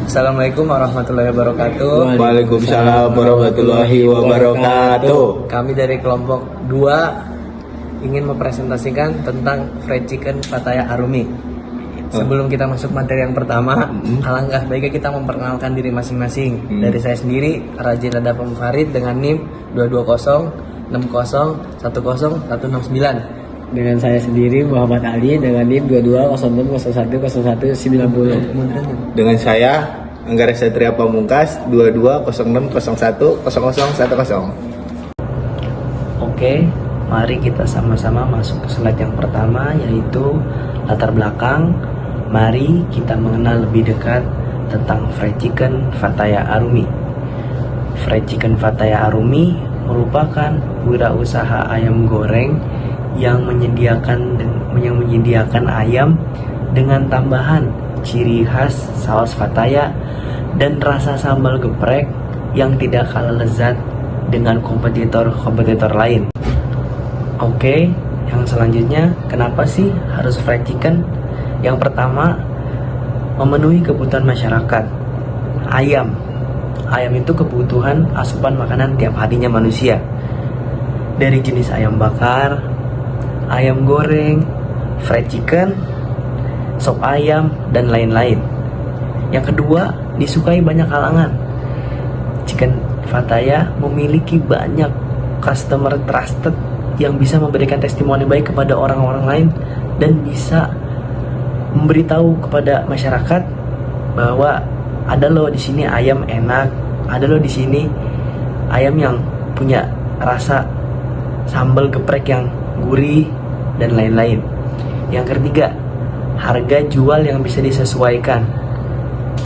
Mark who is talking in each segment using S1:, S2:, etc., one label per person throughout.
S1: Assalamualaikum warahmatullahi wabarakatuh.
S2: Waalaikumsalam warahmatullahi wabarakatuh.
S1: Kami dari kelompok 2 ingin mempresentasikan tentang fried chicken Pattaya Arumi. Sebelum kita masuk materi yang pertama, alangkah baiknya kita memperkenalkan diri masing-masing. Dari saya sendiri, Rajin Rada Farid dengan NIM 2206010109169.
S3: Dengan saya sendiri Muhammad Ali dengan NIM 2206010190.
S2: Dengan saya Anggara Satria Pamungkas 2206010010.
S1: Oke, mari kita sama-sama masuk ke slide yang pertama, yaitu latar belakang. Mari kita mengenal lebih dekat tentang fried chicken Pattaya Arumi. Fried chicken Pattaya Arumi merupakan wirausaha ayam goreng yang menyediakan ayam dengan tambahan ciri khas saus Pattaya dan rasa sambal geprek yang tidak kalah lezat dengan kompetitor lain. Oke, yang selanjutnya, kenapa sih harus fried chicken? Yang pertama, memenuhi kebutuhan masyarakat. Ayam itu kebutuhan asupan makanan tiap harinya manusia. Dari jenis ayam bakar, ayam goreng, fried chicken, sop ayam, dan lain-lain. Yang kedua, disukai banyak kalangan. Chicken Pattaya memiliki banyak customer trusted yang bisa memberikan testimoni baik kepada orang-orang lain dan bisa memberitahu kepada masyarakat bahwa ada loh di sini ayam enak, ada loh di sini ayam yang punya rasa sambal geprek yang gurih dan lain-lain. Yang ketiga, harga jual yang bisa disesuaikan.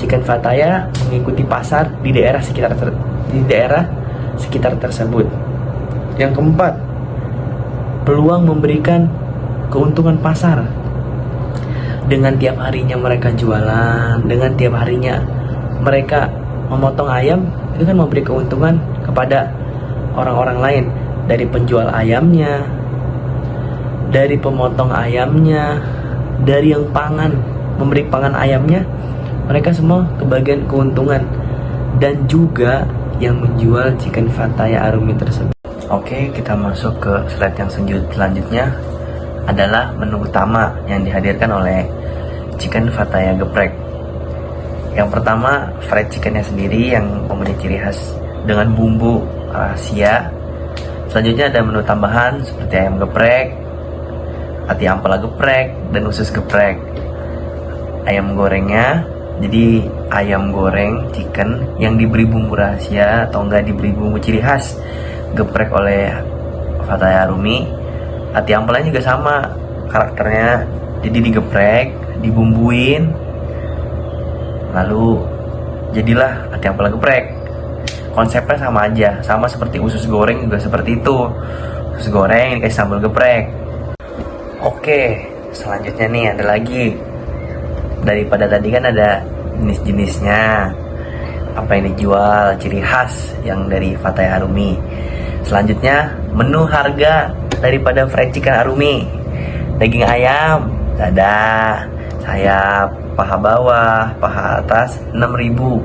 S1: Chicken Pattaya mengikuti pasar di daerah sekitar tersebut. Yang keempat, peluang memberikan keuntungan pasar. Dengan tiap harinya mereka jualan, dengan tiap harinya mereka memotong ayam, itu kan memberi keuntungan kepada orang-orang lain, dari penjual ayamnya, dari pemotong ayamnya, dari yang memberi pangan ayamnya, mereka semua kebagian keuntungan, dan juga yang menjual chicken Pattaya Arumi tersebut. Oke, kita masuk ke slide yang selanjutnya adalah menu utama yang dihadirkan oleh chicken Pattaya geprek. Yang pertama, fried chickennya sendiri yang mempunyai ciri khas dengan bumbu rahasia. Selanjutnya ada menu tambahan seperti ayam geprek, ati ampela geprek, dan usus geprek. Ayam gorengnya, jadi ayam goreng chicken yang diberi bumbu rahasia atau enggak diberi bumbu ciri khas geprek oleh Pattaya Arumi. Ati ampelanya juga sama karakternya, jadi digeprek, dibumbuin, lalu jadilah ati ampela geprek. Konsepnya sama aja, sama seperti usus goreng juga seperti itu. Usus goreng dikasih sambal geprek. Oke, selanjutnya nih ada lagi. Daripada tadi kan ada jenis-jenisnya, apa yang dijual, ciri khas yang dari Pattaya Arumi. Selanjutnya, menu harga daripada fried chicken Arumi. Daging ayam, dada, sayap, paha bawah, paha atas 6.000.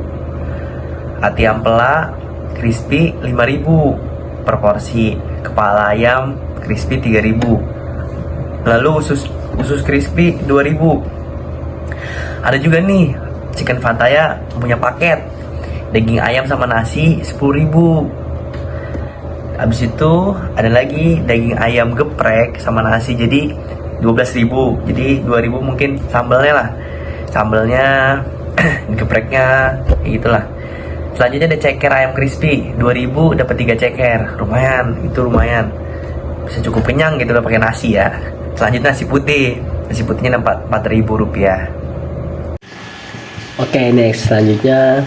S1: Ati ampela crispy 5.000 per porsi. Kepala ayam crispy 3.000. Lalu usus crispy 2.000. Ada juga nih chicken Pattaya punya paket daging ayam sama nasi 10.000. Habis itu ada lagi daging ayam geprek sama nasi, jadi 12.000. Jadi 2.000 mungkin sambalnya lah. Sambalnya gepreknya kayak gitulah. Selanjutnya ada ceker ayam crispy 2.000 dapat 3 ceker. Lumayan. Bisa cukup kenyang gitu loh pakai nasi ya. Selanjutnya nasi putih. Nasi putihnya 4.000 rupiah.
S3: Oke, next selanjutnya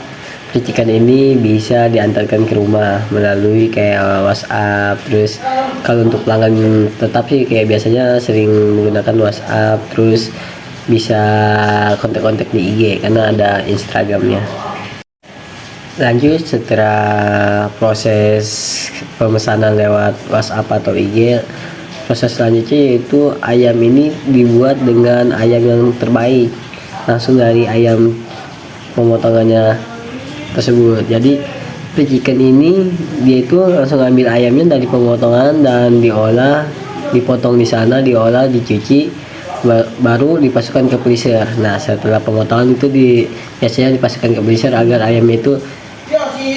S3: fried chicken ini bisa diantarkan ke rumah melalui kayak WhatsApp. Terus kalau untuk pelanggan tetap sih kayak biasanya sering menggunakan WhatsApp. Terus bisa kontak-kontak di IG karena ada Instagramnya. Lanjut, setelah proses pemesanan lewat WhatsApp atau IG, proses selanjutnya yaitu ayam ini dibuat dengan ayam yang terbaik, langsung dari ayam pemotongannya tersebut. Jadi free chicken ini dia itu langsung ambil ayamnya dari pemotongan dan diolah, dipotong di sana, diolah, dicuci, baru dipasukkan ke freezer. Nah setelah pemotongan itu biasanya dipasukkan ke freezer agar ayam itu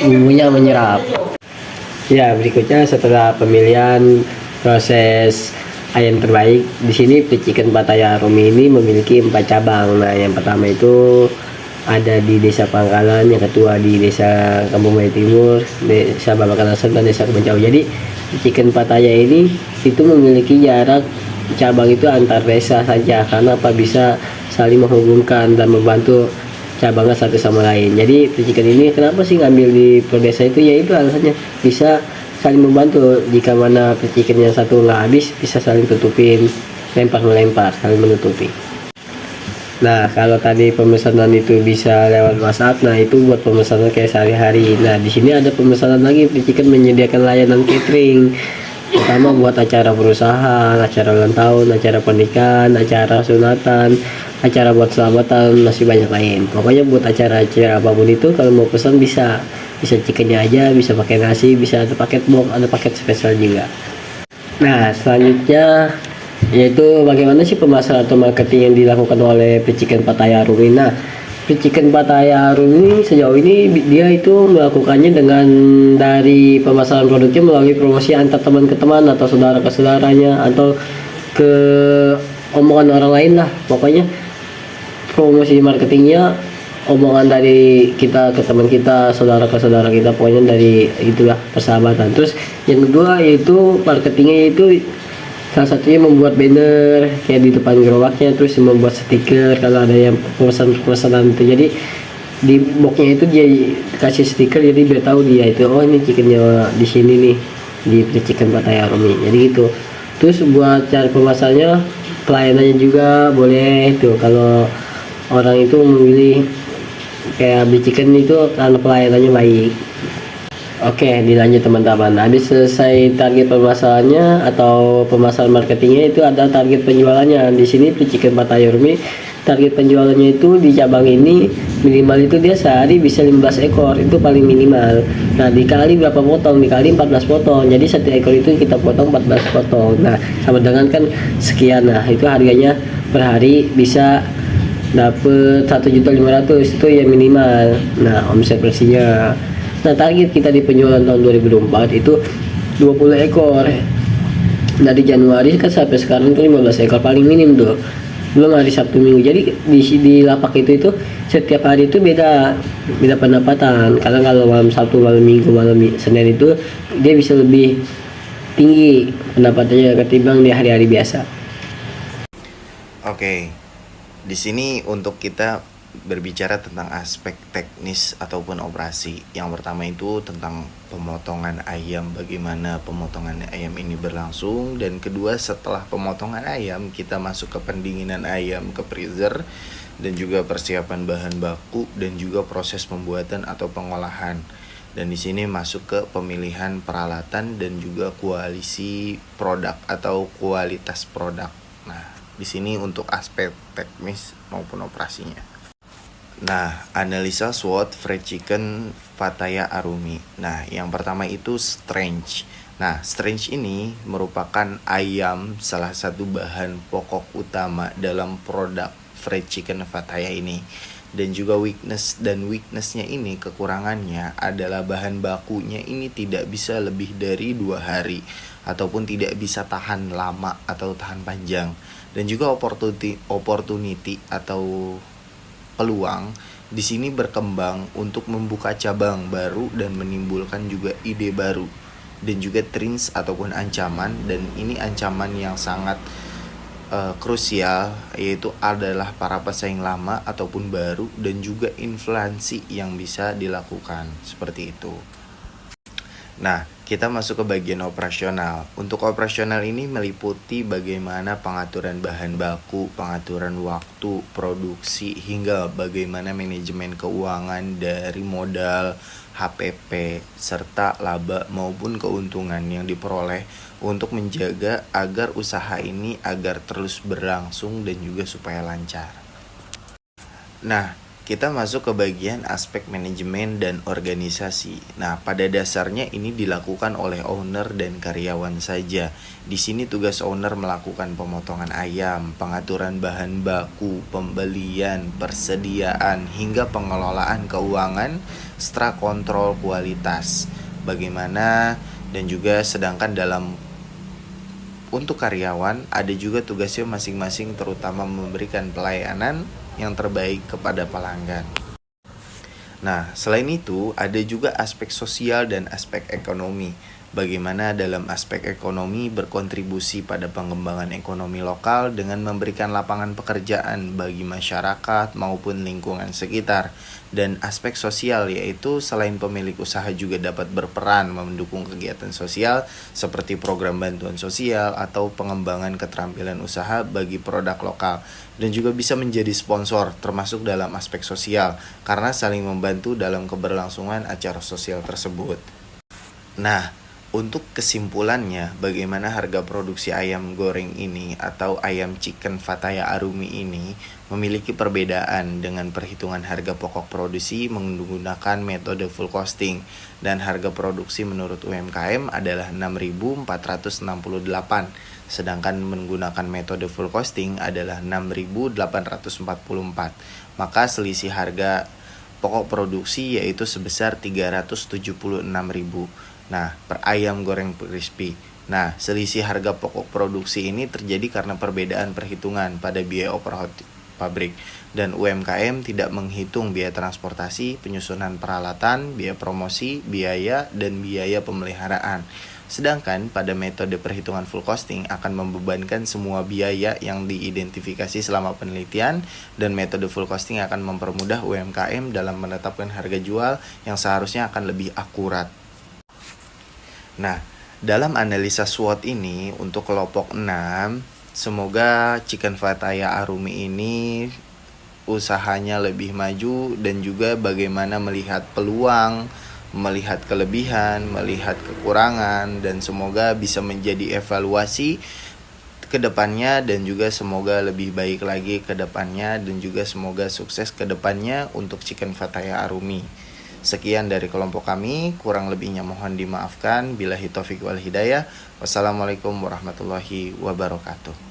S3: bumbunya menyerap. Ya, berikutnya setelah pemilihan proses ayam terbaik, di sini free chicken Pattaya Arumi ini memiliki 4 cabang. Nah, yang pertama itu ada di Desa Pangkalan, yang kedua di Desa Kampung Melayu Timur, Desa Babakan Asem, dan Desa Kebun Jauh. Jadi free chicken Pattaya ini itu memiliki jarak cabang itu antar desa saja, karena apa, bisa saling menghubungkan dan membantu cabangnya satu sama lain. Jadi free chicken ini kenapa sih ngambil di per desa itu, yaitu alasannya bisa saling membantu. Jika mana free chicken yang satu nggak habis, bisa saling tutupin, lempar melempar, saling menutupi. Nah kalau tadi pemesanan itu bisa lewat WhatsApp, nah itu buat pemesanan kayak sehari-hari. Nah di sini ada pemesanan lagi, free chicken menyediakan layanan catering, pertama buat acara perusahaan, acara ulang tahun, acara pernikahan, acara sunatan, acara buat selamatan, masih banyak lain. Pokoknya buat acara-acara apapun itu, kalau mau pesan bisa chickennya aja, bisa pakai nasi, bisa ada paket box, ada paket spesial juga. Nah selanjutnya yaitu bagaimana sih pemasaran atau marketing yang dilakukan oleh free chicken Pattaya Arumi. Nah free chicken Pattaya Arumi sejauh ini dia itu melakukannya dengan dari pemasaran produknya melalui promosi antar teman ke teman atau saudara ke saudaranya atau ke omongan orang lain lah. Pokoknya promosi marketingnya omongan dari kita ke teman kita, saudara ke saudara kita, pokoknya dari itulah persahabatan. Terus yang kedua yaitu marketingnya itu salah satunya membuat banner kayak di depan gerobaknya, terus membuat stiker kalau ada yang pemesanan itu. Jadi di boxnya itu dia kasih stiker, jadi biar tahu dia itu, oh ini chickennya di sini nih, di free chicken Pattaya Arumi. Jadi gitu. Terus buat cara pemasarannya, pelayanannya juga boleh itu. Kalau orang itu memilih kayak beli chicken itu karena pelayanannya baik. Oke, dilanjut teman-teman. Habis selesai target pemasarannya atau pemasaran marketingnya, itu ada target penjualannya. Di sini free chicken Pattaya Arumi target penjualannya itu di cabang ini minimal itu dia sehari bisa 15 ekor, itu paling minimal. Nah dikali berapa potong, dikali 14 potong, jadi satu ekor itu kita potong 14 potong. Nah sama dengan kan sekian. Nah itu harganya per hari bisa dapet 1.500.000, itu ya minimal. Nah omset bersihnya, nah target kita di penjualan tahun 2024 itu 20 ekor. Dari Januari kan sampai sekarang tuh 15 ekor paling minim tuh, belum hari Sabtu Minggu. Jadi di lapak itu setiap hari itu beda pendapatan, karena kalau malam Sabtu, malam Minggu, malam Senin itu dia bisa lebih tinggi pendapatannya ketimbang di hari-hari biasa.
S4: Oke, di sini untuk kita berbicara tentang aspek teknis ataupun operasi. Yang pertama itu tentang pemotongan ayam, bagaimana pemotongan ayam ini berlangsung. Dan kedua, setelah pemotongan ayam kita masuk ke pendinginan ayam, ke freezer, dan juga persiapan bahan baku dan juga proses pembuatan atau pengolahan. Dan di sini masuk ke pemilihan peralatan dan juga kualisi produk atau kualitas produk. Nah, di sini untuk aspek teknis maupun operasinya. Nah, analisa SWOT fried chicken Pattaya Arumi. Nah, yang pertama itu strange. Nah, strange ini merupakan ayam salah satu bahan pokok utama dalam produk fried chicken Pattaya ini. Dan juga weaknessnya ini, kekurangannya adalah bahan bakunya ini tidak bisa lebih dari 2 hari ataupun tidak bisa tahan lama atau tahan panjang. Dan juga opportunity atau peluang di sini berkembang untuk membuka cabang baru dan menimbulkan juga ide baru dan juga trends ataupun ancaman. Dan ini ancaman yang sangat krusial, yaitu adalah para pesaing lama ataupun baru dan juga inflasi yang bisa dilakukan seperti itu. Nah, kita masuk ke bagian operasional. Untuk operasional ini meliputi bagaimana pengaturan bahan baku, pengaturan waktu produksi, hingga bagaimana manajemen keuangan dari modal, HPP, serta laba maupun keuntungan yang diperoleh untuk menjaga agar usaha ini agar terus berlangsung dan juga supaya lancar. Nah, kita masuk ke bagian aspek manajemen dan organisasi. Nah, pada dasarnya ini dilakukan oleh owner dan karyawan saja. Di sini tugas owner melakukan pemotongan ayam, pengaturan bahan baku, pembelian, persediaan, hingga pengelolaan keuangan, serta kontrol kualitas. Bagaimana dan juga sedangkan untuk karyawan ada juga tugasnya masing-masing, terutama memberikan pelayanan yang terbaik kepada pelanggan. Nah, selain itu ada juga aspek sosial dan aspek ekonomi. Bagaimana dalam aspek ekonomi berkontribusi pada pengembangan ekonomi lokal dengan memberikan lapangan pekerjaan bagi masyarakat maupun lingkungan sekitar. Dan aspek sosial yaitu selain pemilik usaha juga dapat berperan mendukung kegiatan sosial seperti program bantuan sosial atau pengembangan keterampilan usaha bagi produk lokal, dan juga bisa menjadi sponsor termasuk dalam aspek sosial karena saling membantu dalam keberlangsungan acara sosial tersebut. Nah, untuk kesimpulannya, bagaimana harga produksi ayam goreng ini atau ayam chicken Fataya Arumi ini memiliki perbedaan dengan perhitungan harga pokok produksi menggunakan metode full costing, dan harga produksi menurut UMKM adalah 6.468, sedangkan menggunakan metode full costing adalah 6.844. Maka selisih harga pokok produksi yaitu sebesar 376.000. Nah, per ayam goreng crispy. Nah, selisih harga pokok produksi ini terjadi karena perbedaan perhitungan pada biaya operasional pabrik, dan UMKM tidak menghitung biaya transportasi, penyusunan peralatan, biaya promosi, biaya, dan biaya pemeliharaan. Sedangkan pada metode perhitungan full costing akan membebankan semua biaya yang diidentifikasi selama penelitian, dan metode full costing akan mempermudah UMKM dalam menetapkan harga jual yang seharusnya akan lebih akurat. Nah, dalam analisa SWOT ini untuk kelompok 6, semoga Chicken Fataya Arumi ini usahanya lebih maju dan juga bagaimana melihat peluang, melihat kelebihan, melihat kekurangan, dan semoga bisa menjadi evaluasi ke depannya, dan juga semoga lebih baik lagi ke depannya, dan juga semoga sukses ke depannya untuk Chicken Fataya Arumi. Sekian dari kelompok kami, kurang lebihnya mohon dimaafkan. Billahi taufiq wal hidayah. Wassalamualaikum warahmatullahi wabarakatuh.